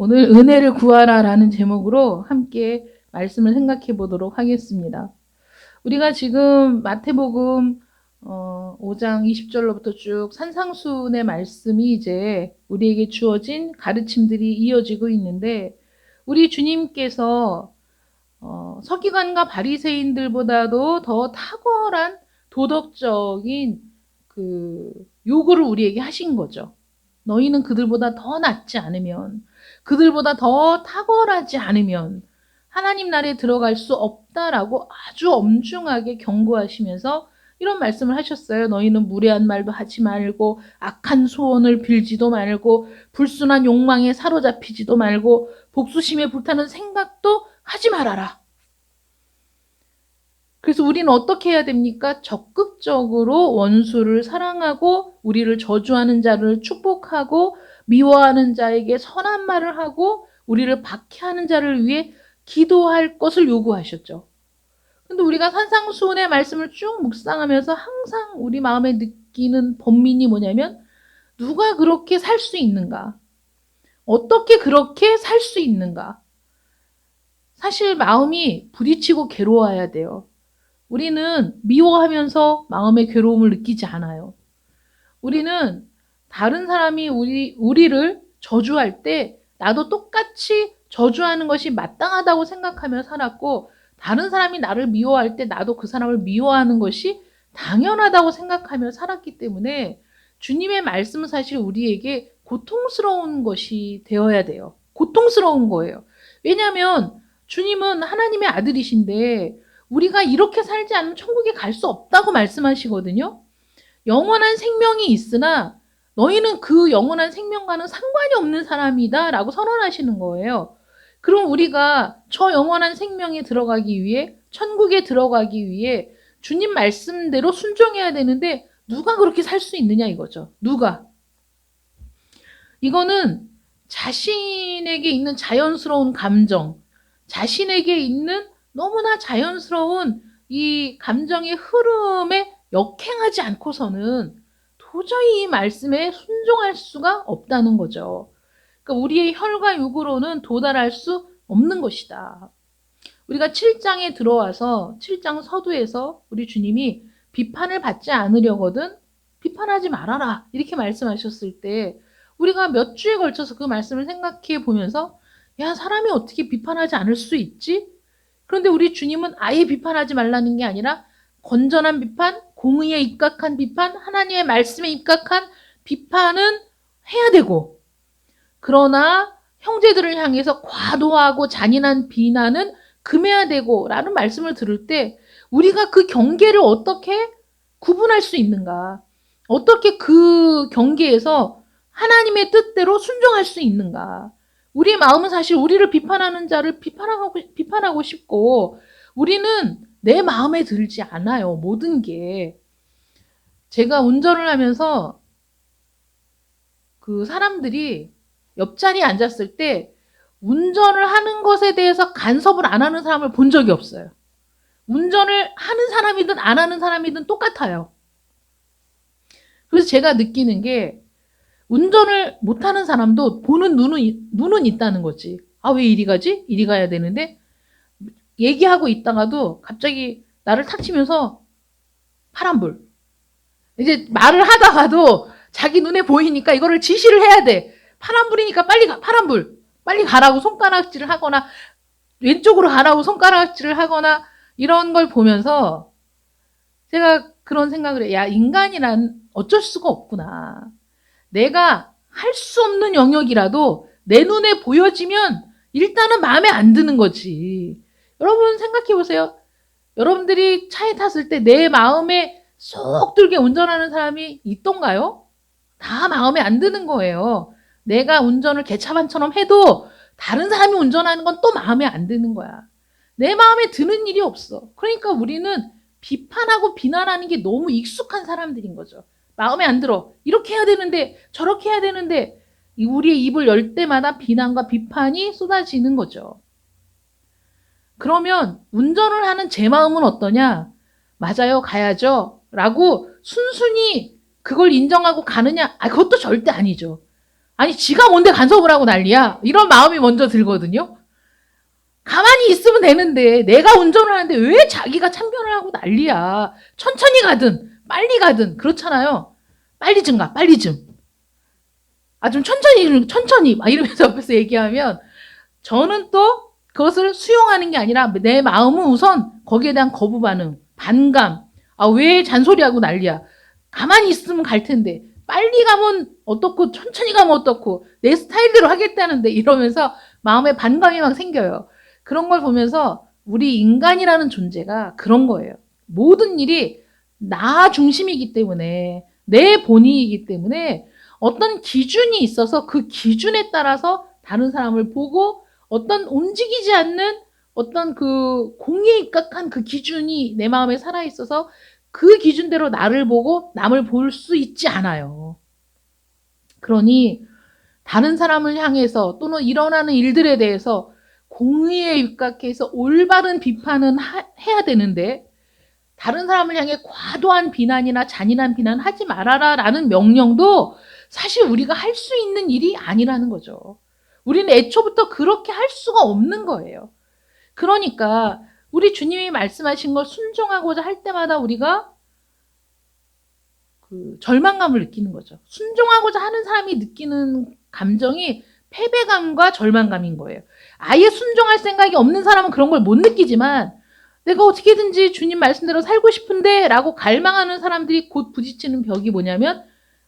오늘 은혜를 구하라라는 제목으로 함께 말씀을 생각해 보도록 하겠습니다. 우리가 지금 마태복음 5장 20절로부터 쭉 산상수훈의 말씀이 이제 우리에게 주어진 가르침들이 이어지고 있는데, 우리 주님께서 서기관과 바리새인들보다도 더 탁월한 도덕적인 그 요구를 우리에게 하신 거죠. 너희는 그들보다 더 낫지 않으면, 그들보다 더 탁월하지 않으면 하나님 나라에 들어갈 수 없다라고 아주 엄중하게 경고하시면서 이런 말씀을 하셨어요. 너희는 무례한 말도 하지 말고, 악한 소원을 빌지도 말고, 불순한 욕망에 사로잡히지도 말고, 복수심에 불타는 생각도 하지 말아라. 그래서 우리는 어떻게 해야 됩니까? 적극적으로 원수를 사랑하고, 우리를 저주하는 자를 축복하고, 미워하는 자에게 선한 말을 하고, 우리를 박해하는 자를 위해 기도할 것을 요구하셨죠. 근데 우리가 산상수훈의 말씀을 쭉 묵상하면서 항상 우리 마음에 느끼는 번민이 뭐냐면, 누가 그렇게 살 수 있는가? 어떻게 그렇게 살 수 있는가? 사실 마음이 부딪히고 괴로워야 돼요. 우리는 미워하면서 마음의 괴로움을 느끼지 않아요. 우리는 다른 사람이 우리를 저주할 때 나도 똑같이 저주하는 것이 마땅하다고 생각하며 살았고, 다른 사람이 나를 미워할 때 나도 그 사람을 미워하는 것이 당연하다고 생각하며 살았기 때문에 주님의 말씀은 사실 우리에게 고통스러운 것이 되어야 돼요. 고통스러운 거예요. 왜냐하면 주님은 하나님의 아들이신데 우리가 이렇게 살지 않으면 천국에 갈 수 없다고 말씀하시거든요. 영원한 생명이 있으나 너희는 그 영원한 생명과는 상관이 없는 사람이다 라고 선언하시는 거예요. 그럼 우리가 저 영원한 생명에 들어가기 위해, 천국에 들어가기 위해 주님 말씀대로 순종해야 되는데 누가 그렇게 살 수 있느냐 이거죠. 누가? 이거는 자신에게 있는 자연스러운 감정, 자신에게 있는 너무나 자연스러운 이 감정의 흐름에 역행하지 않고서는 도저히 이 말씀에 순종할 수가 없다는 거죠. 그러니까 우리의 혈과 육으로는 도달할 수 없는 것이다. 우리가 7장에 들어와서 7장 서두에서 우리 주님이 비판을 받지 않으려거든 비판하지 말아라 이렇게 말씀하셨을 때, 우리가 몇 주에 걸쳐서 그 말씀을 생각해 보면서, 야, 사람이 어떻게 비판하지 않을 수 있지? 그런데 우리 주님은 아예 비판하지 말라는 게 아니라 건전한 비판, 공의에 입각한 비판, 하나님의 말씀에 입각한 비판은 해야 되고, 그러나 형제들을 향해서 과도하고 잔인한 비난은 금해야 되고 라는 말씀을 들을 때 우리가 그 경계를 어떻게 구분할 수 있는가? 어떻게 그 경계에서 하나님의 뜻대로 순종할 수 있는가? 우리의 마음은 사실 우리를 비판하는 자를 비판하고 싶고, 우리는 내 마음에 들지 않아요. 모든 게. 제가 운전을 하면서 그 사람들이 옆자리에 앉았을 때 운전을 하는 것에 대해서 간섭을 안 하는 사람을 본 적이 없어요. 운전을 하는 사람이든 안 하는 사람이든 똑같아요. 그래서 제가 느끼는 게, 운전을 못하는 사람도 보는 눈은 있다는 거지. 아, 왜 이리 가지? 이리 가야 되는데, 얘기하고 있다가도 갑자기 나를 탁 치면서 파란불. 이제 말을 하다가도 자기 눈에 보이니까 이거를 지시를 해야 돼. 파란불이니까 빨리 가, 파란불. 빨리 가라고 손가락질을 하거나, 왼쪽으로 가라고 손가락질을 하거나, 이런 걸 보면서 제가 그런 생각을 해요. 야, 인간이란 어쩔 수가 없구나. 내가 할 수 없는 영역이라도 내 눈에 보여지면 일단은 마음에 안 드는 거지. 여러분 생각해 보세요. 여러분들이 차에 탔을 때 내 마음에 쏙 들게 운전하는 사람이 있던가요? 다 마음에 안 드는 거예요. 내가 운전을 개차반처럼 해도 다른 사람이 운전하는 건 또 마음에 안 드는 거야. 내 마음에 드는 일이 없어. 그러니까 우리는 비판하고 비난하는 게 너무 익숙한 사람들인 거죠. 마음에 안 들어. 이렇게 해야 되는데, 저렇게 해야 되는데, 우리의 입을 열 때마다 비난과 비판이 쏟아지는 거죠. 그러면 운전을 하는 제 마음은 어떠냐? 맞아요, 가야죠. 라고 순순히 그걸 인정하고 가느냐? 아, 그것도 절대 아니죠. 아니 지가 뭔데 간섭을 하고 난리야. 이런 마음이 먼저 들거든요. 가만히 있으면 되는데 내가 운전을 하는데 왜 자기가 참견을 하고 난리야. 천천히 가든 빨리 가든 그렇잖아요. 빨리 좀 가, 빨리 좀. 아, 좀 천천히 막 이러면서 옆에서 얘기하면 저는 또 그것을 수용하는 게 아니라 내 마음은 우선 거기에 대한 거부 반응, 반감. 아, 왜 잔소리하고 난리야. 가만히 있으면 갈 텐데 빨리 가면 어떻고 천천히 가면 어떻고 내 스타일대로 하겠다는데 이러면서 마음에 반감이 막 생겨요. 그런 걸 보면서 우리 인간이라는 존재가 그런 거예요. 모든 일이 나 중심이기 때문에 내 본의이기 때문에 어떤 기준이 있어서 그 기준에 따라서 다른 사람을 보고 어떤 움직이지 않는 어떤 그 공에 입각한 그 기준이 내 마음에 살아있어서 그 기준대로 나를 보고 남을 볼 수 있지 않아요. 그러니 다른 사람을 향해서 또는 일어나는 일들에 대해서 공의에 입각해서 올바른 비판은 해야 되는데 다른 사람을 향해 과도한 비난이나 잔인한 비난 하지 말아라 라는 명령도 사실 우리가 할 수 있는 일이 아니라는 거죠. 우리는 애초부터 그렇게 할 수가 없는 거예요. 그러니까 우리 주님이 말씀하신 걸 순종하고자 할 때마다 우리가 그 절망감을 느끼는 거죠. 순종하고자 하는 사람이 느끼는 감정이 패배감과 절망감인 거예요. 아예 순종할 생각이 없는 사람은 그런 걸 못 느끼지만 내가 어떻게든지 주님 말씀대로 살고 싶은데 라고 갈망하는 사람들이 곧 부딪히는 벽이 뭐냐면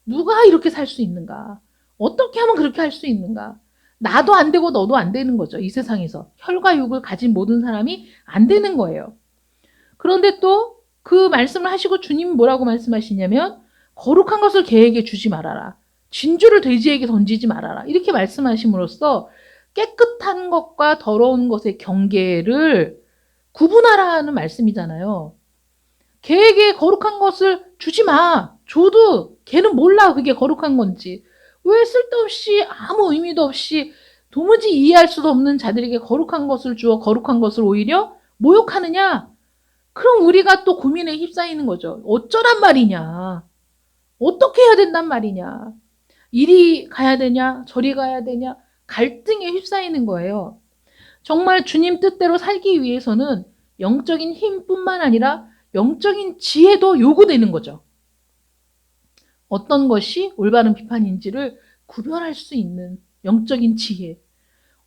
누가 이렇게 살 수 있는가? 어떻게 하면 그렇게 할 수 있는가? 나도 안 되고 너도 안 되는 거죠. 이 세상에서. 혈과 육을 가진 모든 사람이 안 되는 거예요. 그런데 또 그 말씀을 하시고 주님이 뭐라고 말씀하시냐면 거룩한 것을 개에게 주지 말아라. 진주를 돼지에게 던지지 말아라. 이렇게 말씀하심으로써 깨끗한 것과 더러운 것의 경계를 구분하라는 말씀이잖아요. 개에게 거룩한 것을 주지 마. 줘도 걔는 몰라 그게 거룩한 건지. 왜 쓸데없이 아무 의미도 없이 도무지 이해할 수도 없는 자들에게 거룩한 것을 주어 거룩한 것을 오히려 모욕하느냐? 그럼 우리가 또 고민에 휩싸이는 거죠. 어쩌란 말이냐? 어떻게 해야 된단 말이냐? 이리 가야 되냐? 저리 가야 되냐? 갈등에 휩싸이는 거예요. 정말 주님 뜻대로 살기 위해서는 영적인 힘뿐만 아니라 영적인 지혜도 요구되는 거죠. 어떤 것이 올바른 비판인지를 구별할 수 있는 영적인 지혜.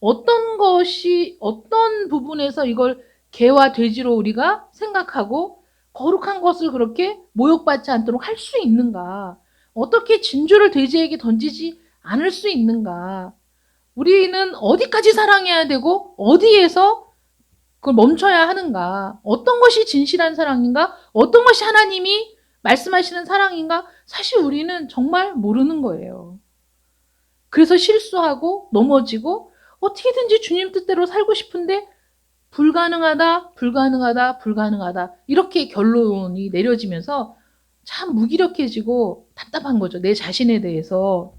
어떤 것이 어떤 부분에서 이걸 개와 돼지로 우리가 생각하고 거룩한 것을 그렇게 모욕받지 않도록 할 수 있는가? 어떻게 진주를 돼지에게 던지지 않을 수 있는가? 우리는 어디까지 사랑해야 되고 어디에서 그걸 멈춰야 하는가? 어떤 것이 진실한 사랑인가? 어떤 것이 하나님이 말씀하시는 사랑인가? 사실 우리는 정말 모르는 거예요. 그래서 실수하고 넘어지고 어떻게든지 주님 뜻대로 살고 싶은데 불가능하다, 불가능하다, 불가능하다 이렇게 결론이 내려지면서 참 무기력해지고 답답한 거죠. 내 자신에 대해서.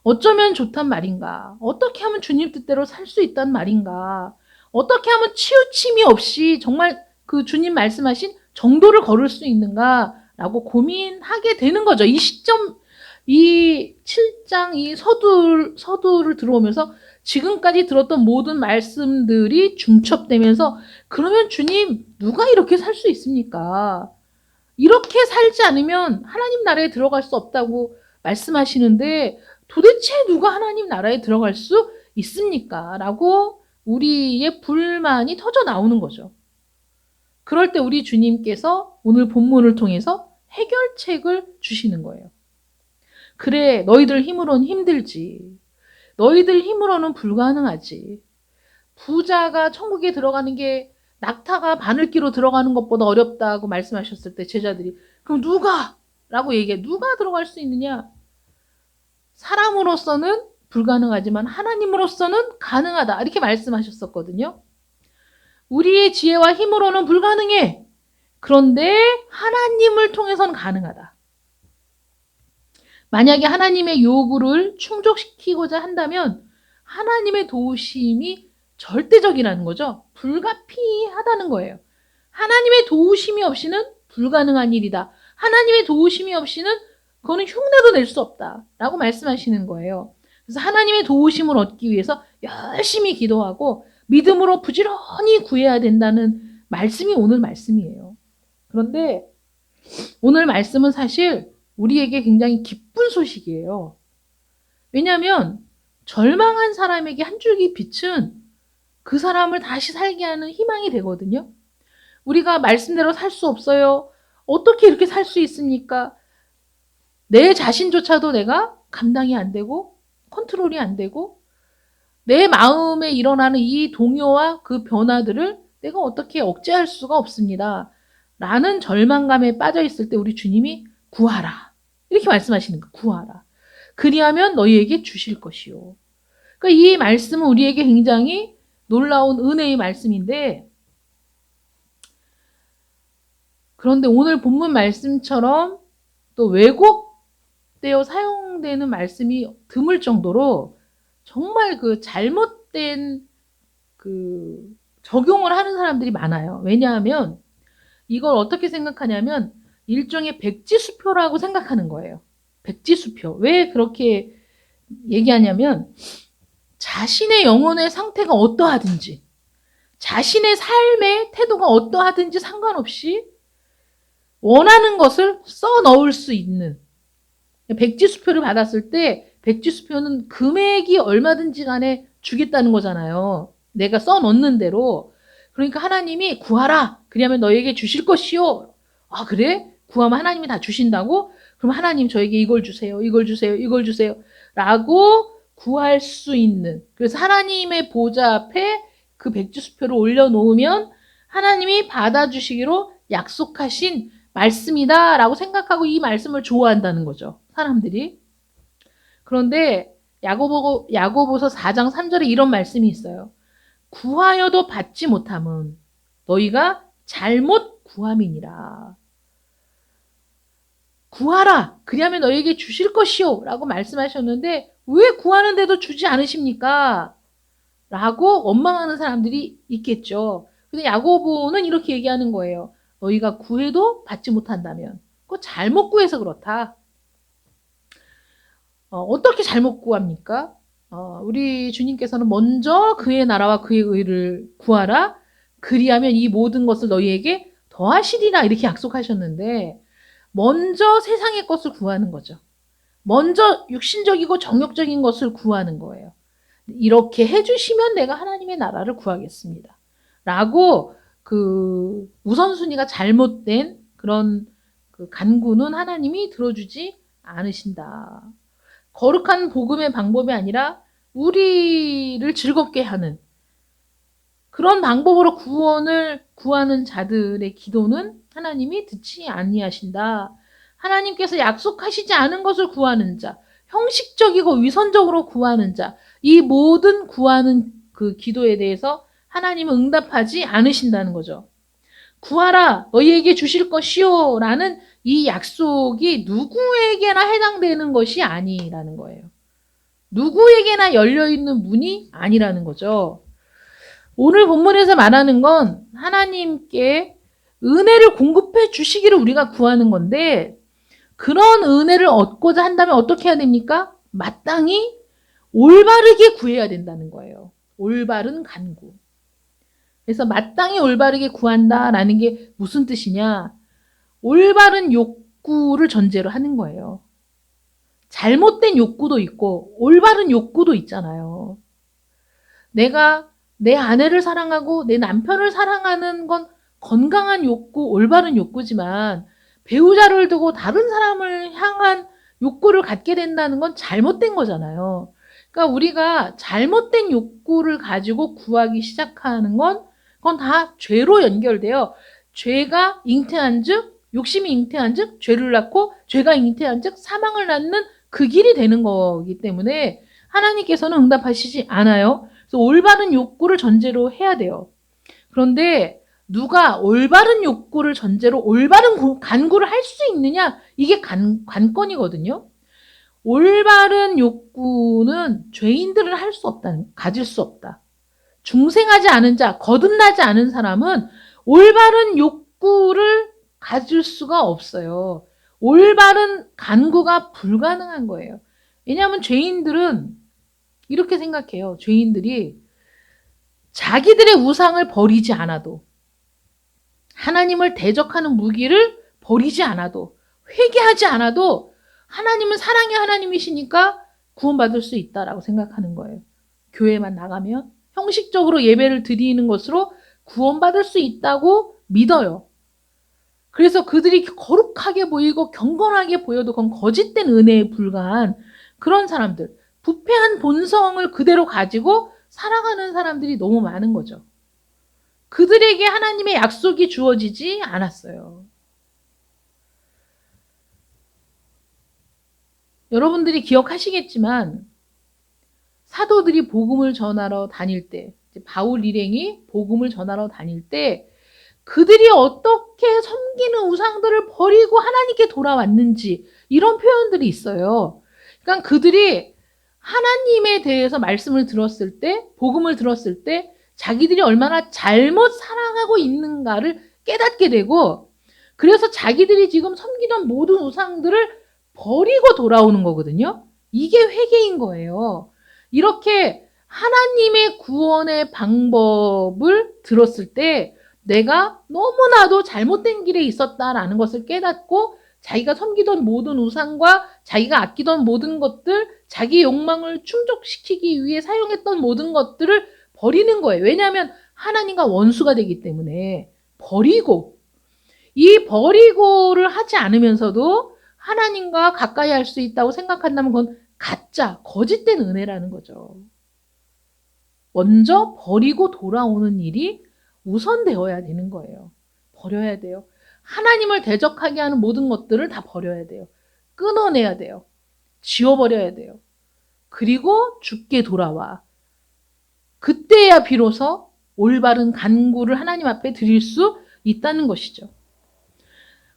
어쩌면 좋단 말인가? 어떻게 하면 주님 뜻대로 살 수 있단 말인가? 어떻게 하면 치우침이 없이 정말 그 주님 말씀하신 정도를 걸을 수 있는가라고 고민하게 되는 거죠. 이 시점, 이 7장, 이 서두를 들어오면서 지금까지 들었던 모든 말씀들이 중첩되면서 그러면 주님, 누가 이렇게 살 수 있습니까? 이렇게 살지 않으면 하나님 나라에 들어갈 수 없다고 말씀하시는데 도대체 누가 하나님 나라에 들어갈 수 있습니까? 라고 우리의 불만이 터져 나오는 거죠. 그럴 때 우리 주님께서 오늘 본문을 통해서 해결책을 주시는 거예요. 그래, 너희들 힘으로는 힘들지. 너희들 힘으로는 불가능하지. 부자가 천국에 들어가는 게 낙타가 바늘기로 들어가는 것보다 어렵다고 말씀하셨을 때 제자들이 그럼 누가? 라고 얘기해. 누가 들어갈 수 있느냐? 사람으로서는 불가능하지만 하나님으로서는 가능하다. 이렇게 말씀하셨었거든요. 우리의 지혜와 힘으로는 불가능해. 그런데 하나님을 통해서는 가능하다. 만약에 하나님의 요구를 충족시키고자 한다면 하나님의 도우심이 절대적이라는 거죠. 불가피하다는 거예요. 하나님의 도우심이 없이는 불가능한 일이다. 하나님의 도우심이 없이는 그거는 흉내도 낼 수 없다. 라고 말씀하시는 거예요. 그래서 하나님의 도우심을 얻기 위해서 열심히 기도하고 믿음으로 부지런히 구해야 된다는 말씀이 오늘 말씀이에요. 그런데 오늘 말씀은 사실 우리에게 굉장히 기쁜 소식이에요. 왜냐하면 절망한 사람에게 한 줄기 빛은 그 사람을 다시 살게 하는 희망이 되거든요. 우리가 말씀대로 살 수 없어요. 어떻게 이렇게 살 수 있습니까? 내 자신조차도 내가 감당이 안 되고 컨트롤이 안 되고 내 마음에 일어나는 이 동요와 그 변화들을 내가 어떻게 억제할 수가 없습니다. 라는 절망감에 빠져 있을 때 우리 주님이 구하라. 이렇게 말씀하시는 거예요. 구하라. 그리하면 너희에게 주실 것이요. 그러니까 이 말씀은 우리에게 굉장히 놀라운 은혜의 말씀인데, 그런데 오늘 본문 말씀처럼 또 왜곡되어 사용되는 말씀이 드물 정도로 정말 그 잘못된 그 적용을 하는 사람들이 많아요. 왜냐하면 이걸 어떻게 생각하냐면 일종의 백지수표라고 생각하는 거예요. 백지수표. 왜 그렇게 얘기하냐면 자신의 영혼의 상태가 어떠하든지 자신의 삶의 태도가 어떠하든지 상관없이 원하는 것을 써 넣을 수 있는, 백지수표를 받았을 때 백지수표는 금액이 얼마든지 간에 주겠다는 거잖아요. 내가 써 넣는 대로. 그러니까 하나님이 구하라. 그러면 너에게 주실 것이요. 아, 그래? 구하면 하나님이 다 주신다고? 그럼 하나님 저에게 이걸 주세요. 이걸 주세요. 이걸 주세요. 라고 구할 수 있는. 그래서 하나님의 보좌 앞에 그 백지수표를 올려놓으면 하나님이 받아주시기로 약속하신 말씀이다 라고 생각하고 이 말씀을 좋아한다는 거죠. 사람들이. 그런데 야고보서 4장 3절에 이런 말씀이 있어요. 구하여도 받지 못함은 너희가 잘못 구함이니라. 구하라. 그리하면 너희에게 주실 것이요. 라고 말씀하셨는데 왜 구하는데도 주지 않으십니까? 라고 원망하는 사람들이 있겠죠. 근데 야고보는 이렇게 얘기하는 거예요. 너희가 구해도 받지 못한다면 그거 잘못 구해서 그렇다. 어떻게 잘못 구합니까? 우리 주님께서는 먼저 그의 나라와 그의 의를 구하라. 그리하면 이 모든 것을 너희에게 더하시리라 이렇게 약속하셨는데 먼저 세상의 것을 구하는 거죠. 먼저 육신적이고 정욕적인 것을 구하는 거예요. 이렇게 해주시면 내가 하나님의 나라를 구하겠습니다. 라고 그 우선순위가 잘못된 그런 그 간구는 하나님이 들어주지 않으신다. 거룩한 복음의 방법이 아니라 우리를 즐겁게 하는 그런 방법으로 구원을 구하는 자들의 기도는 하나님이 듣지 아니하신다. 하나님께서 약속하시지 않은 것을 구하는 자, 형식적이고 위선적으로 구하는 자, 이 모든 구하는 그 기도에 대해서 하나님은 응답하지 않으신다는 거죠. 구하라 너희에게 주실 것이요 라는 이 약속이 누구에게나 해당되는 것이 아니라는 거예요. 누구에게나 열려있는 문이 아니라는 거죠. 오늘 본문에서 말하는 건 하나님께 은혜를 공급해 주시기를 우리가 구하는 건데 그런 은혜를 얻고자 한다면 어떻게 해야 됩니까? 마땅히 올바르게 구해야 된다는 거예요. 올바른 간구. 그래서 마땅히 올바르게 구한다라는 게 무슨 뜻이냐? 올바른 욕구를 전제로 하는 거예요. 잘못된 욕구도 있고 올바른 욕구도 있잖아요. 내가 내 아내를 사랑하고 내 남편을 사랑하는 건 건강한 욕구, 올바른 욕구지만 배우자를 두고 다른 사람을 향한 욕구를 갖게 된다는 건 잘못된 거잖아요. 그러니까 우리가 잘못된 욕구를 가지고 구하기 시작하는 건 그건 다 죄로 연결돼요. 죄가 잉태한 즉, 욕심이 잉태한 즉, 죄를 낳고 죄가 잉태한 즉, 사망을 낳는 그 길이 되는 거기 때문에 하나님께서는 응답하시지 않아요. 그래서 올바른 욕구를 전제로 해야 돼요. 그런데 누가 올바른 욕구를 전제로 올바른 간구를 할 수 있느냐? 이게 관건이거든요. 올바른 욕구는 죄인들은 할 수 없다, 가질 수 없다. 중생하지 않은 자, 거듭나지 않은 사람은 올바른 욕구를 가질 수가 없어요. 올바른 간구가 불가능한 거예요. 왜냐하면 죄인들은 이렇게 생각해요. 죄인들이 자기들의 우상을 버리지 않아도, 하나님을 대적하는 무기를 버리지 않아도, 회개하지 않아도 하나님은 사랑의 하나님이시니까 구원받을 수 있다라고 생각하는 거예요. 교회만 나가면 형식적으로 예배를 드리는 것으로 구원받을 수 있다고 믿어요. 그래서 그들이 거룩하게 보이고 경건하게 보여도 그건 거짓된 은혜에 불과한 그런 사람들, 부패한 본성을 그대로 가지고 살아가는 사람들이 너무 많은 거죠. 그들에게 하나님의 약속이 주어지지 않았어요. 여러분들이 기억하시겠지만 사도들이 복음을 전하러 다닐 때, 바울 일행이 복음을 전하러 다닐 때 그들이 어떻게 섬기는 우상들을 버리고 하나님께 돌아왔는지 이런 표현들이 있어요. 그러니까 그들이 하나님에 대해서 말씀을 들었을 때, 복음을 들었을 때 자기들이 얼마나 잘못 살아가고 있는가를 깨닫게 되고, 그래서 자기들이 지금 섬기던 모든 우상들을 버리고 돌아오는 거거든요. 이게 회개인 거예요. 이렇게 하나님의 구원의 방법을 들었을 때 내가 너무나도 잘못된 길에 있었다라는 것을 깨닫고 자기가 섬기던 모든 우상과 자기가 아끼던 모든 것들, 자기 욕망을 충족시키기 위해 사용했던 모든 것들을 버리는 거예요. 왜냐하면 하나님과 원수가 되기 때문에 버리고, 이 버리고를 하지 않으면서도 하나님과 가까이 할 수 있다고 생각한다면 그건 가짜, 거짓된 은혜라는 거죠. 먼저 버리고 돌아오는 일이 우선되어야 되는 거예요. 버려야 돼요. 하나님을 대적하게 하는 모든 것들을 다 버려야 돼요. 끊어내야 돼요. 지워버려야 돼요. 그리고 죽게 돌아와. 그때야 비로소 올바른 간구를 하나님 앞에 드릴 수 있다는 것이죠.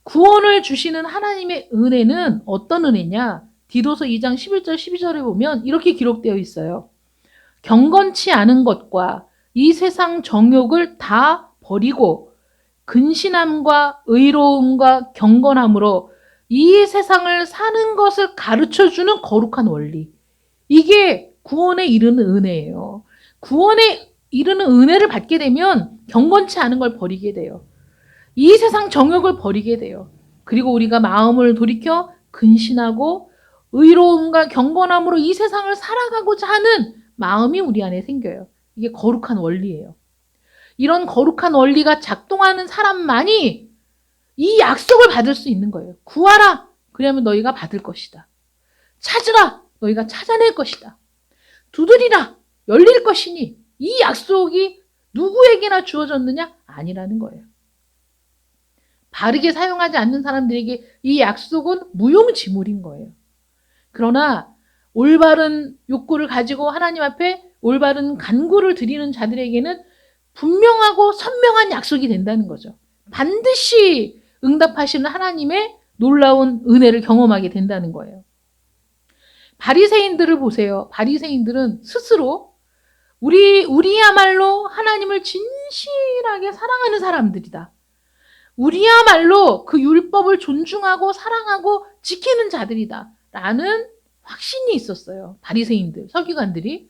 구원을 주시는 하나님의 은혜는 어떤 은혜냐? 디도서 2장 11절 12절에 보면 이렇게 기록되어 있어요. 경건치 않은 것과 이 세상 정욕을 다 버리고 근신함과 의로움과 경건함으로 이 세상을 사는 것을 가르쳐주는 거룩한 원리. 이게 구원에 이르는 은혜예요. 구원에 이르는 은혜를 받게 되면 경건치 않은 걸 버리게 돼요. 이 세상 정욕을 버리게 돼요. 그리고 우리가 마음을 돌이켜 근신하고 의로움과 경건함으로 이 세상을 살아가고자 하는 마음이 우리 안에 생겨요. 이게 거룩한 원리예요. 이런 거룩한 원리가 작동하는 사람만이 이 약속을 받을 수 있는 거예요. 구하라! 그러면 너희가 받을 것이다. 찾으라! 너희가 찾아낼 것이다. 두드리라! 열릴 것이니 이 약속이 누구에게나 주어졌느냐? 아니라는 거예요. 바르게 사용하지 않는 사람들에게 이 약속은 무용지물인 거예요. 그러나 올바른 욕구를 가지고 하나님 앞에 올바른 간구를 드리는 자들에게는 분명하고 선명한 약속이 된다는 거죠. 반드시 응답하시는 하나님의 놀라운 은혜를 경험하게 된다는 거예요. 바리새인들을 보세요. 바리새인들은 스스로 우리야말로 하나님을 진실하게 사랑하는 사람들이다. 우리야말로 그 율법을 존중하고 사랑하고 지키는 자들이다. 라는 확신이 있었어요. 바리새인들, 서기관들이.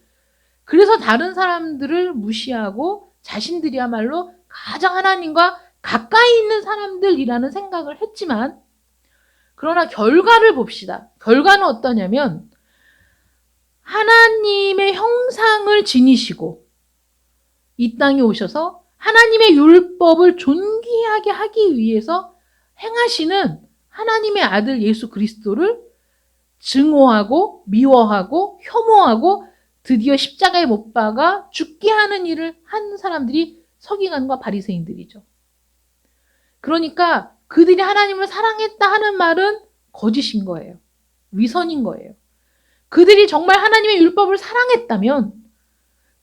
그래서 다른 사람들을 무시하고 자신들이야말로 가장 하나님과 가까이 있는 사람들이라는 생각을 했지만, 그러나 결과를 봅시다. 결과는 어떠냐면 하나님의 형상을 지니시고 이 땅에 오셔서 하나님의 율법을 존귀하게 하기 위해서 행하시는 하나님의 아들 예수 그리스도를 증오하고 미워하고 혐오하고 드디어 십자가에 못 박아 죽게 하는 일을 한 사람들이 서기관과 바리새인들이죠. 그러니까 그들이 하나님을 사랑했다 하는 말은 거짓인 거예요. 위선인 거예요. 그들이 정말 하나님의 율법을 사랑했다면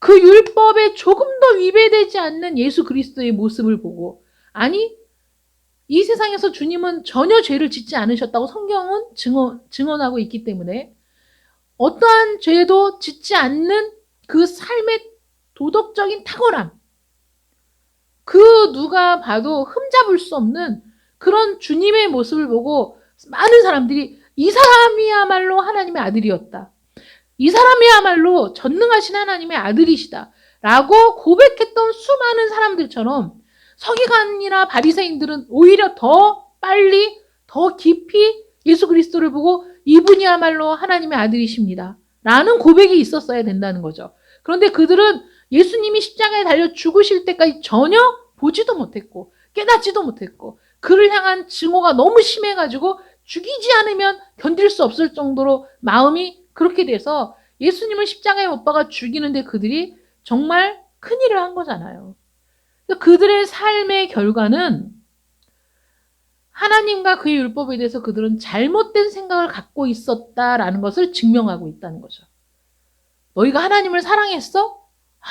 그 율법에 조금 더 위배되지 않는 예수 그리스도의 모습을 보고, 아니 이 세상에서 주님은 전혀 죄를 짓지 않으셨다고 성경은 증언하고 있기 때문에 어떠한 죄도 짓지 않는 그 삶의 도덕적인 탁월함, 그 누가 봐도 흠잡을 수 없는 그런 주님의 모습을 보고 많은 사람들이 이 사람이야말로 하나님의 아들이었다. 이 사람이야말로 전능하신 하나님의 아들이시다 라고 고백했던 수많은 사람들처럼 서기관이나 바리새인들은 오히려 더 빨리 더 깊이 예수 그리스도를 보고 이분이야말로 하나님의 아들이십니다 라는 고백이 있었어야 된다는 거죠. 그런데 그들은 예수님이 십자가에 달려 죽으실 때까지 전혀 보지도 못했고 깨닫지도 못했고 그를 향한 증오가 너무 심해가지고 죽이지 않으면 견딜 수 없을 정도로 마음이 그렇게 돼서 예수님을 십자가에 못 박아 죽이는데 그들이 정말 큰일을 한 거잖아요. 그들의 삶의 결과는 하나님과 그의 율법에 대해서 그들은 잘못된 생각을 갖고 있었다라는 것을 증명하고 있다는 거죠. 너희가 하나님을 사랑했어?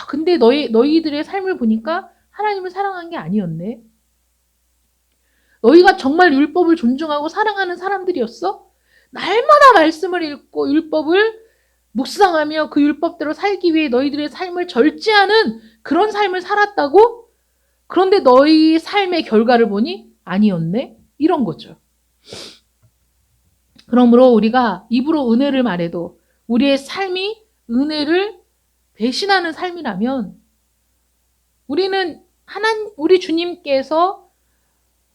근데 너희들의 삶을 보니까 하나님을 사랑한 게 아니었네. 너희가 정말 율법을 존중하고 사랑하는 사람들이었어? 날마다 말씀을 읽고 율법을 묵상하며 그 율법대로 살기 위해 너희들의 삶을 절제하는 그런 삶을 살았다고? 그런데 너희 삶의 결과를 보니 아니었네? 이런 거죠. 그러므로 우리가 입으로 은혜를 말해도 우리의 삶이 은혜를 배신하는 삶이라면 우리 주님께서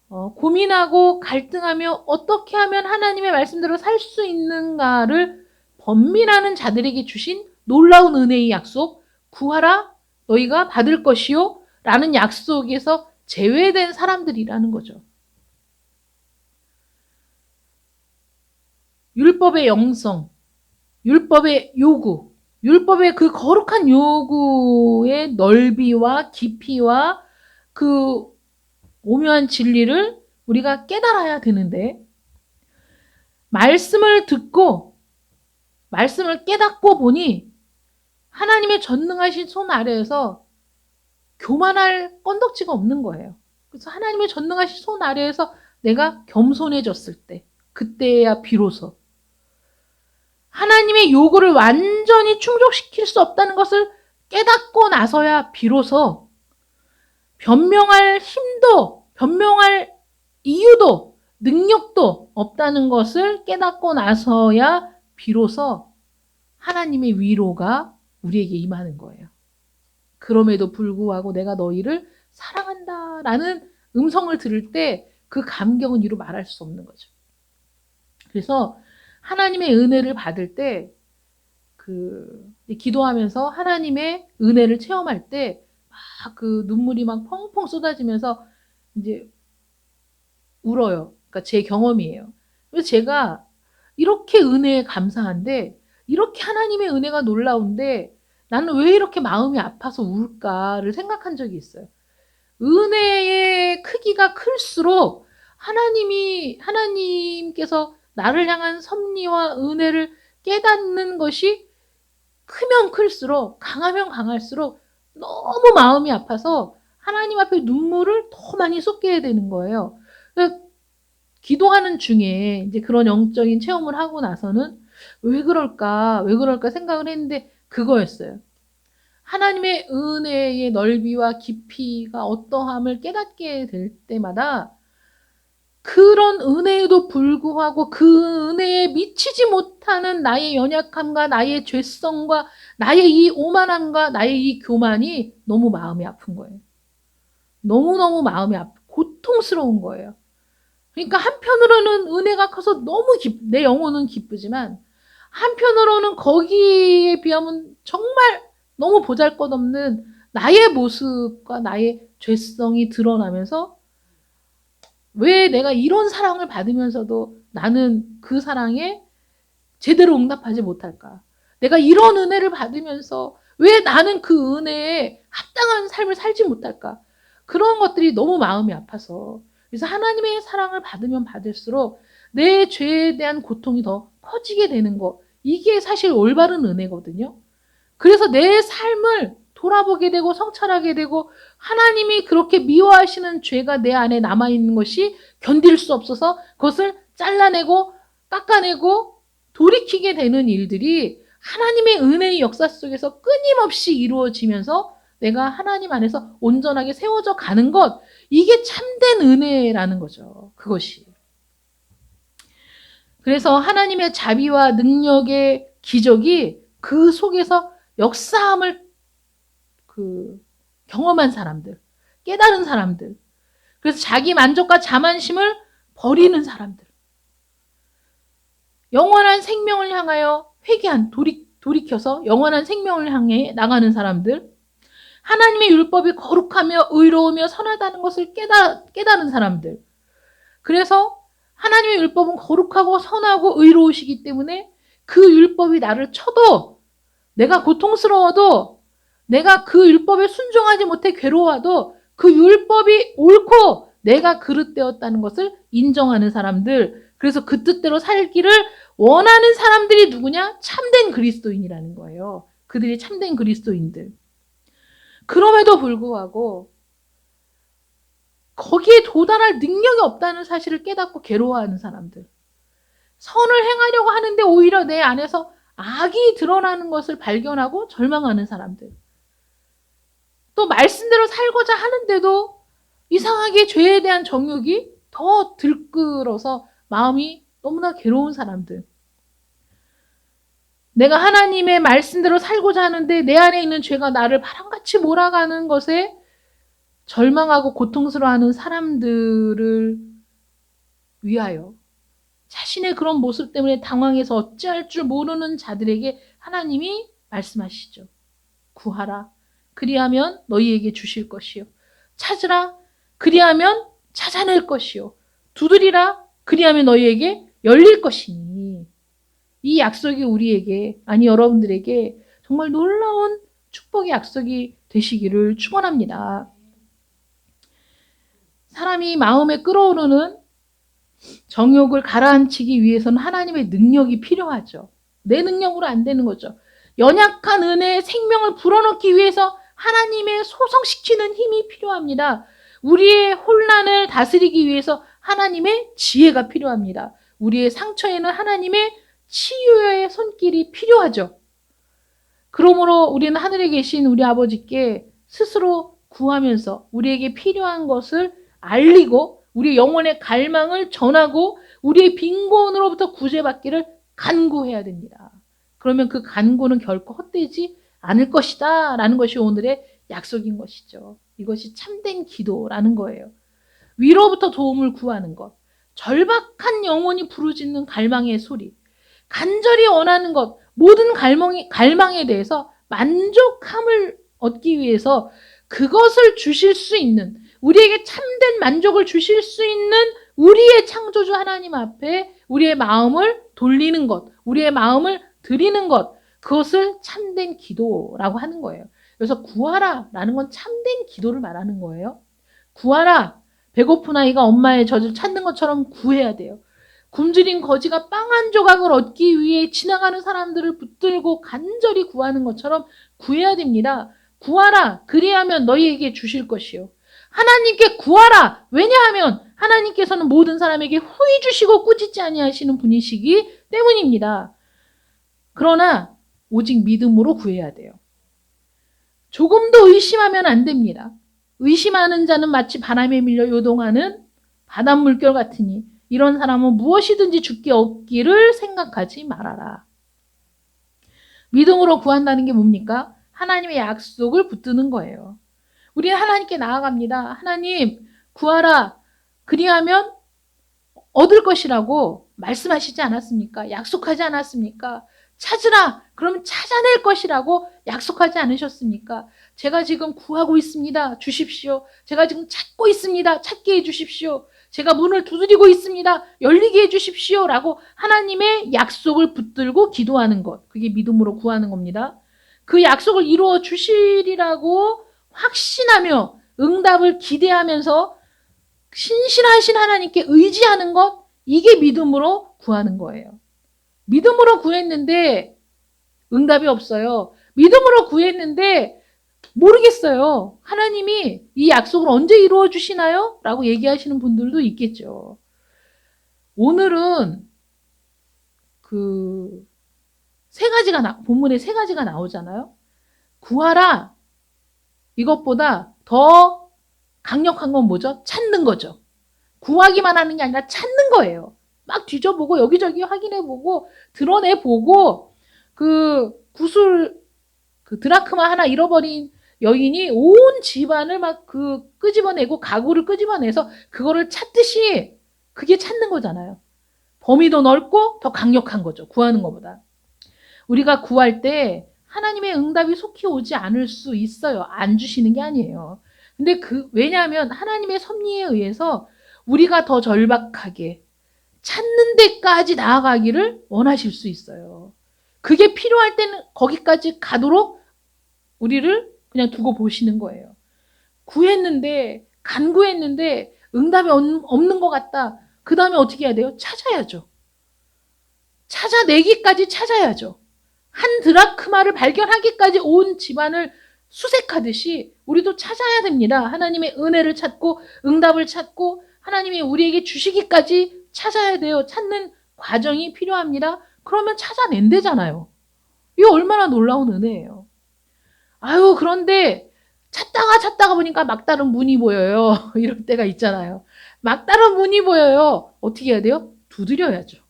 고민하고 갈등하며 어떻게 하면 하나님의 말씀대로 살 수 있는가를 번민하는 자들에게 주신 놀라운 은혜의 약속, 구하라 너희가 받을 것이요 라는 약속에서 제외된 사람들이라는 거죠. 율법의 영성, 율법의 요구, 율법의 그 거룩한 요구의 넓이와 깊이와 그 오묘한 진리를 우리가 깨달아야 되는데 말씀을 듣고 말씀을 깨닫고 보니 하나님의 전능하신 손 아래에서 교만할 건덕지가 없는 거예요. 그래서 하나님의 전능하신 손 아래에서 내가 겸손해졌을 때 그때야 비로소 하나님의 요구를 완전히 충족시킬 수 없다는 것을 깨닫고 나서야 비로소 변명할 힘도 변명할 이유도 능력도 없다는 것을 깨닫고 나서야 비로소 하나님의 위로가 우리에게 임하는 거예요. 그럼에도 불구하고 내가 너희를 사랑한다라는 음성을 들을 때 그 감격은 이루 말할 수 없는 거죠. 그래서 하나님의 은혜를 받을 때 기도하면서 하나님의 은혜를 체험할 때 막 그 눈물이 막 펑펑 쏟아지면서 이제 울어요. 그러니까 제 경험이에요. 그래서 제가 이렇게 은혜에 감사한데 이렇게 하나님의 은혜가 놀라운데 나는 왜 이렇게 마음이 아파서 울까를 생각한 적이 있어요. 은혜의 크기가 클수록 하나님께서 나를 향한 섭리와 은혜를 깨닫는 것이 크면 클수록 강하면 강할수록 너무 마음이 아파서 하나님 앞에 눈물을 더 많이 쏟게 되는 거예요. 기도하는 중에 이제 그런 영적인 체험을 하고 나서는 왜 그럴까 생각을 했는데 그거였어요. 하나님의 은혜의 넓이와 깊이가 어떠함을 깨닫게 될 때마다 그런 은혜에도 불구하고 그 은혜에 미치지 못하는 나의 연약함과 나의 죄성과 나의 이 오만함과 나의 이 교만이 너무 마음이 아픈 거예요. 너무너무 마음이 고통스러운 거예요. 그러니까 한편으로는 은혜가 커서 너무 내 영혼은 기쁘지만 한편으로는 거기에 비하면 정말 너무 보잘것없는 나의 모습과 나의 죄성이 드러나면서 왜 내가 이런 사랑을 받으면서도 나는 그 사랑에 제대로 응답하지 못할까? 내가 이런 은혜를 받으면서 왜 나는 그 은혜에 합당한 삶을 살지 못할까? 그런 것들이 너무 마음이 아파서 그래서 하나님의 사랑을 받으면 받을수록 내 죄에 대한 고통이 더 커지게 되는 거 이게 사실 올바른 은혜거든요. 그래서 내 삶을 돌아보게 되고 성찰하게 되고 하나님이 그렇게 미워하시는 죄가 내 안에 남아있는 것이 견딜 수 없어서 그것을 잘라내고 깎아내고 돌이키게 되는 일들이 하나님의 은혜의 역사 속에서 끊임없이 이루어지면서 내가 하나님 안에서 온전하게 세워져 가는 것 이게 참된 은혜라는 거죠. 그것이. 그래서 하나님의 자비와 능력의 기적이 그 속에서 역사함을 경험한 사람들, 깨달은 사람들, 그래서 자기 만족과 자만심을 버리는 사람들, 영원한 생명을 향하여 돌이켜서 영원한 생명을 향해 나가는 사람들, 하나님의 율법이 거룩하며 의로우며 선하다는 것을 깨달은 사람들. 그래서 하나님의 율법은 거룩하고 선하고 의로우시기 때문에 그 율법이 나를 쳐도, 내가 고통스러워도, 내가 그 율법에 순종하지 못해 괴로워도 그 율법이 옳고 내가 그릇되었다는 것을 인정하는 사람들. 그래서 그 뜻대로 살기를 원하는 사람들이 누구냐? 참된 그리스도인이라는 거예요. 그들이 참된 그리스도인들. 그럼에도 불구하고 거기에 도달할 능력이 없다는 사실을 깨닫고 괴로워하는 사람들. 선을 행하려고 하는데 오히려 내 안에서 악이 드러나는 것을 발견하고 절망하는 사람들. 또 말씀대로 살고자 하는데도 이상하게 죄에 대한 정욕이 더 들끓어서 마음이 너무나 괴로운 사람들. 내가 하나님의 말씀대로 살고자 하는데 내 안에 있는 죄가 나를 바람같이 몰아가는 것에 절망하고 고통스러워하는 사람들을 위하여, 자신의 그런 모습 때문에 당황해서 어찌할 줄 모르는 자들에게 하나님이 말씀하시죠. 구하라. 그리하면 너희에게 주실 것이요. 찾으라. 그리하면 찾아낼 것이요. 두드리라. 그리하면 너희에게 열릴 것이니. 이 약속이 우리에게, 아니 여러분들에게 정말 놀라운 축복의 약속이 되시기를 축원합니다. 사람이 마음에 끓어오르는 정욕을 가라앉히기 위해서는 하나님의 능력이 필요하죠. 내 능력으로 안 되는 거죠. 연약한 은혜의 생명을 불어넣기 위해서 하나님의 소성시키는 힘이 필요합니다. 우리의 혼란을 다스리기 위해서 하나님의 지혜가 필요합니다. 우리의 상처에는 하나님의 치유의 손길이 필요하죠. 그러므로 우리는 하늘에 계신 우리 아버지께 스스로 구하면서 우리에게 필요한 것을 알리고 우리의 영혼의 갈망을 전하고 우리의 빈곤으로부터 구제받기를 간구해야 됩니다. 그러면 그 간구는 결코 헛되지 않을 것이다 라는 것이 오늘의 약속인 것이죠. 이것이 참된 기도라는 거예요. 위로부터 도움을 구하는 것, 절박한 영혼이 부르짖는 갈망의 소리, 간절히 원하는 것, 모든 갈망에 대해서 만족함을 얻기 위해서 그것을 주실 수 있는, 우리에게 참된 만족을 주실 수 있는 우리의 창조주 하나님 앞에 우리의 마음을 돌리는 것, 우리의 마음을 드리는 것, 그것을 참된 기도라고 하는 거예요. 그래서 구하라 라는 건 참된 기도를 말하는 거예요. 구하라. 배고픈 아이가 엄마의 젖을 찾는 것처럼 구해야 돼요. 굶주린 거지가 빵 한 조각을 얻기 위해 지나가는 사람들을 붙들고 간절히 구하는 것처럼 구해야 됩니다. 구하라. 그리하면 너희에게 주실 것이요. 하나님께 구하라. 왜냐하면 하나님께서는 모든 사람에게 후히 주시고 꾸짖지 아니하시는 분이시기 때문입니다. 그러나 오직 믿음으로 구해야 돼요. 조금도 의심하면 안 됩니다. 의심하는 자는 마치 바람에 밀려 요동하는 바닷물결 같으니 이런 사람은 무엇이든지 죽게 없기를 생각하지 말아라. 믿음으로 구한다는 게 뭡니까? 하나님의 약속을 붙드는 거예요. 우리는 하나님께 나아갑니다. 하나님 구하라. 그리하면 얻을 것이라고 말씀하시지 않았습니까? 약속하지 않았습니까? 찾으라. 그러면 찾아낼 것이라고 약속하지 않으셨습니까? 제가 지금 구하고 있습니다. 주십시오. 제가 지금 찾고 있습니다. 찾게 해주십시오. 제가 문을 두드리고 있습니다. 열리게 해주십시오. 라고 하나님의 약속을 붙들고 기도하는 것. 그게 믿음으로 구하는 겁니다. 그 약속을 이루어 주시리라고 확신하며 응답을 기대하면서 신실하신 하나님께 의지하는 것. 이게 믿음으로 구하는 거예요. 믿음으로 구했는데 응답이 없어요. 믿음으로 구했는데 모르겠어요. 하나님이 이 약속을 언제 이루어 주시나요? 라고 얘기하시는 분들도 있겠죠. 오늘은 본문에 세 가지가 나오잖아요. 구하라. 이것보다 더 강력한 건 뭐죠? 찾는 거죠. 구하기만 하는 게 아니라 찾는 거예요. 막 뒤져보고 여기저기 확인해보고 드러내보고 구슬 그 드라크마 하나 잃어버린 여인이 온 집안을 막 끄집어내고 가구를 끄집어내서 그거를 찾듯이 그게 찾는 거잖아요. 범위도 넓고 더 강력한 거죠. 구하는 것보다. 우리가 구할 때 하나님의 응답이 속히 오지 않을 수 있어요. 안 주시는 게 아니에요. 근데 왜냐하면 하나님의 섭리에 의해서 우리가 더 절박하게 찾는 데까지 나아가기를 원하실 수 있어요. 그게 필요할 때는 거기까지 가도록 우리를 그냥 두고 보시는 거예요. 간구했는데 응답이 없는 것 같다. 그 다음에 어떻게 해야 돼요? 찾아야죠. 찾아내기까지 찾아야죠. 한 드라크마를 발견하기까지 온 집안을 수색하듯이 우리도 찾아야 됩니다. 하나님의 은혜를 찾고 응답을 찾고 하나님이 우리에게 주시기까지 찾아야 돼요. 찾는 과정이 필요합니다. 그러면 찾아낸대잖아요. 이거 얼마나 놀라운 은혜예요. 그런데 찾다가 보니까 막다른 문이 보여요. 이럴 때가 있잖아요. 막다른 문이 보여요. 어떻게 해야 돼요? 두드려야죠.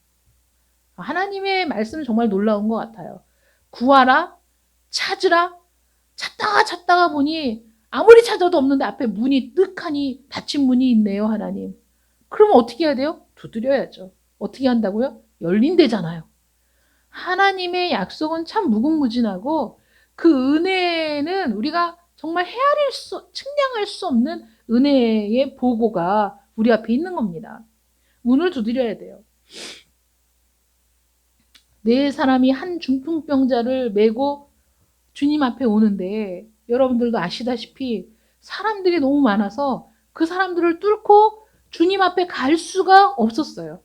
하나님의 말씀은 정말 놀라운 것 같아요. 구하라, 찾으라, 찾다가 보니 아무리 찾아도 없는데 앞에 문이 뜩하니 닫힌 문이 있네요, 하나님. 그러면 어떻게 해야 돼요? 두드려야죠. 어떻게 한다고요? 열린대잖아요. 하나님의 약속은 참 무궁무진하고 그 은혜는 우리가 정말 측량할 수 없는 은혜의 보고가 우리 앞에 있는 겁니다. 문을 두드려야 돼요. 네 사람이 한 중풍병자를 메고 주님 앞에 오는데 여러분들도 아시다시피 사람들이 너무 많아서 그 사람들을 뚫고 주님 앞에 갈 수가 없었어요.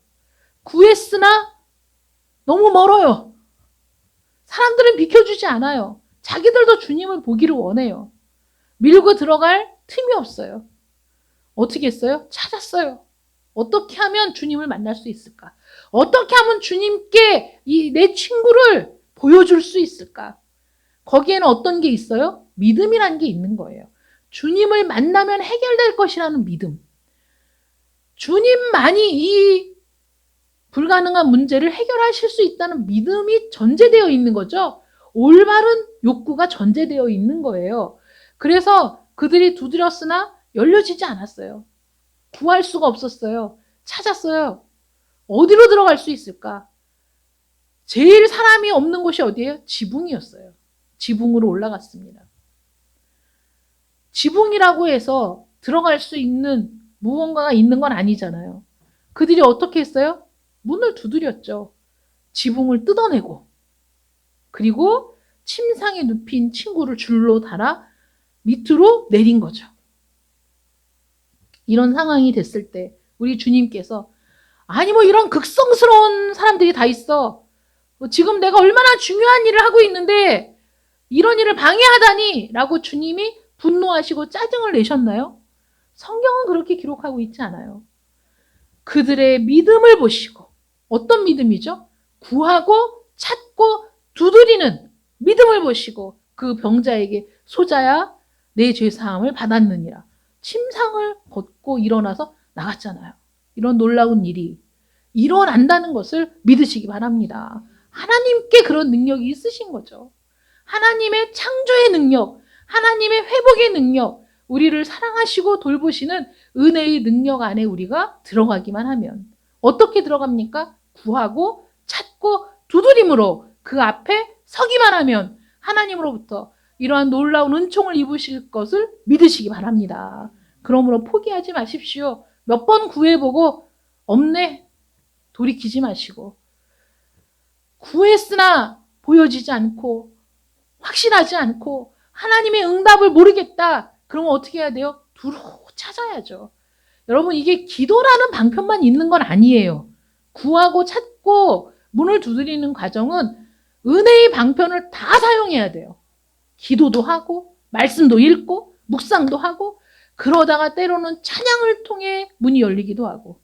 구했으나 너무 멀어요. 사람들은 비켜주지 않아요. 자기들도 주님을 보기를 원해요. 밀고 들어갈 틈이 없어요. 어떻게 했어요? 찾았어요. 어떻게 하면 주님을 만날 수 있을까? 어떻게 하면 주님께 내 친구를 보여줄 수 있을까? 거기에는 어떤 게 있어요? 믿음이라는 게 있는 거예요. 주님을 만나면 해결될 것이라는 믿음. 주님만이 이 불가능한 문제를 해결하실 수 있다는 믿음이 전제되어 있는 거죠. 올바른 욕구가 전제되어 있는 거예요. 그래서 그들이 두드렸으나 열려지지 않았어요. 구할 수가 없었어요. 찾았어요. 어디로 들어갈 수 있을까? 제일 사람이 없는 곳이 어디예요? 지붕이었어요. 지붕으로 올라갔습니다. 지붕이라고 해서 들어갈 수 있는 무언가가 있는 건 아니잖아요. 그들이 어떻게 했어요? 문을 두드렸죠. 지붕을 뜯어내고 그리고 침상에 눕힌 친구를 줄로 달아 밑으로 내린 거죠. 이런 상황이 됐을 때 우리 주님께서 이런 극성스러운 사람들이 다 있어. 지금 내가 얼마나 중요한 일을 하고 있는데 이런 일을 방해하다니 라고 주님이 분노하시고 짜증을 내셨나요? 성경은 그렇게 기록하고 있지 않아요. 그들의 믿음을 보시고 어떤 믿음이죠? 구하고 찾고 두드리는 믿음을 보시고 그 병자에게 소자야 내 죄사함을 받았느니라. 침상을 벗고 일어나서 나갔잖아요. 이런 놀라운 일이 일어난다는 것을 믿으시기 바랍니다. 하나님께 그런 능력이 있으신 거죠. 하나님의 창조의 능력, 하나님의 회복의 능력, 우리를 사랑하시고 돌보시는 은혜의 능력 안에 우리가 들어가기만 하면 어떻게 들어갑니까? 구하고 찾고 두드림으로 그 앞에 서기만 하면 하나님으로부터 이러한 놀라운 은총을 입으실 것을 믿으시기 바랍니다. 그러므로 포기하지 마십시오. 몇 번 구해보고 없네 돌이키지 마시고 구했으나 보여지지 않고 확실하지 않고 하나님의 응답을 모르겠다. 그러면 어떻게 해야 돼요? 두루 찾아야죠. 여러분 이게 기도라는 방편만 있는 건 아니에요. 구하고 찾고 문을 두드리는 과정은 은혜의 방편을 다 사용해야 돼요. 기도도 하고 말씀도 읽고 묵상도 하고 그러다가 때로는 찬양을 통해 문이 열리기도 하고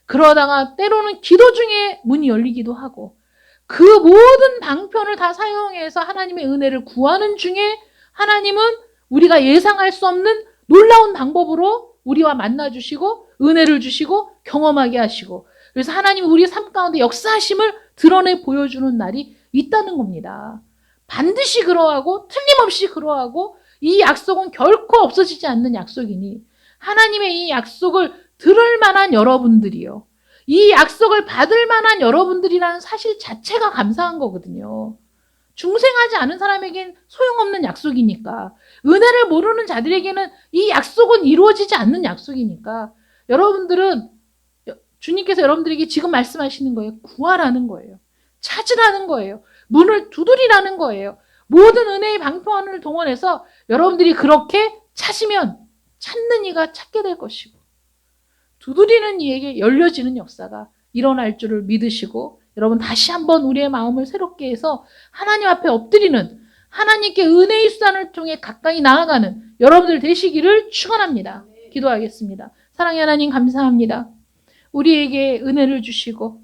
그러다가 때로는 기도 중에 문이 열리기도 하고 그 모든 방편을 다 사용해서 하나님의 은혜를 구하는 중에 하나님은 우리가 예상할 수 없는 놀라운 방법으로 우리와 만나주시고 은혜를 주시고 경험하게 하시고 그래서 하나님이 우리 삶 가운데 역사하심을 드러내 보여주는 날이 있다는 겁니다. 반드시 그러하고 틀림없이 그러하고 이 약속은 결코 없어지지 않는 약속이니 하나님의 이 약속을 들을 만한 여러분들이요. 이 약속을 받을 만한 여러분들이라는 사실 자체가 감사한 거거든요. 중생하지 않은 사람에겐 소용없는 약속이니까. 은혜를 모르는 자들에게는 이 약속은 이루어지지 않는 약속이니까. 여러분들은 주님께서 여러분들에게 지금 말씀하시는 거예요. 구하라는 거예요. 찾으라는 거예요. 문을 두드리라는 거예요. 모든 은혜의 방편을 동원해서 여러분들이 그렇게 찾으면 찾는 이가 찾게 될 것이고 두드리는 이에게 열려지는 역사가 일어날 줄을 믿으시고 여러분 다시 한번 우리의 마음을 새롭게 해서 하나님 앞에 엎드리는 하나님께 은혜의 수단을 통해 가까이 나아가는 여러분들 되시기를 축원합니다. 기도하겠습니다. 사랑의 하나님 감사합니다. 우리에게 은혜를 주시고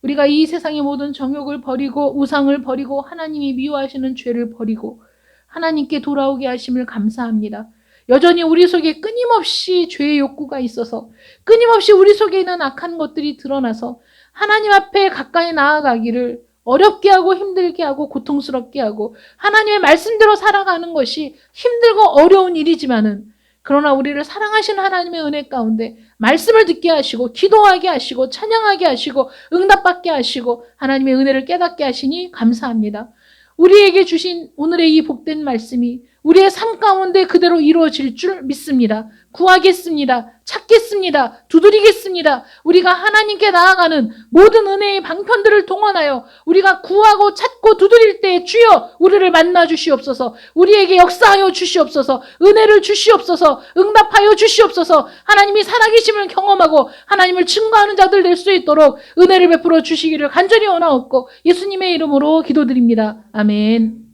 우리가 이 세상의 모든 정욕을 버리고 우상을 버리고 하나님이 미워하시는 죄를 버리고 하나님께 돌아오게 하심을 감사합니다. 여전히 우리 속에 끊임없이 죄의 욕구가 있어서 끊임없이 우리 속에 있는 악한 것들이 드러나서 하나님 앞에 가까이 나아가기를 어렵게 하고 힘들게 하고 고통스럽게 하고 하나님의 말씀대로 살아가는 것이 힘들고 어려운 일이지만은 그러나 우리를 사랑하시는 하나님의 은혜 가운데 말씀을 듣게 하시고 기도하게 하시고 찬양하게 하시고 응답받게 하시고 하나님의 은혜를 깨닫게 하시니 감사합니다. 우리에게 주신 오늘의 이 복된 말씀이 우리의 삶 가운데 그대로 이루어질 줄 믿습니다. 구하겠습니다. 찾겠습니다. 두드리겠습니다. 우리가 하나님께 나아가는 모든 은혜의 방편들을 동원하여 우리가 구하고 찾고 두드릴 때 주여 우리를 만나 주시옵소서. 우리에게 역사하여 주시옵소서. 은혜를 주시옵소서. 응답하여 주시옵소서. 하나님이 살아계심을 경험하고 하나님을 증거하는 자들 될 수 있도록 은혜를 베풀어 주시기를 간절히 원하옵고 예수님의 이름으로 기도드립니다. 아멘.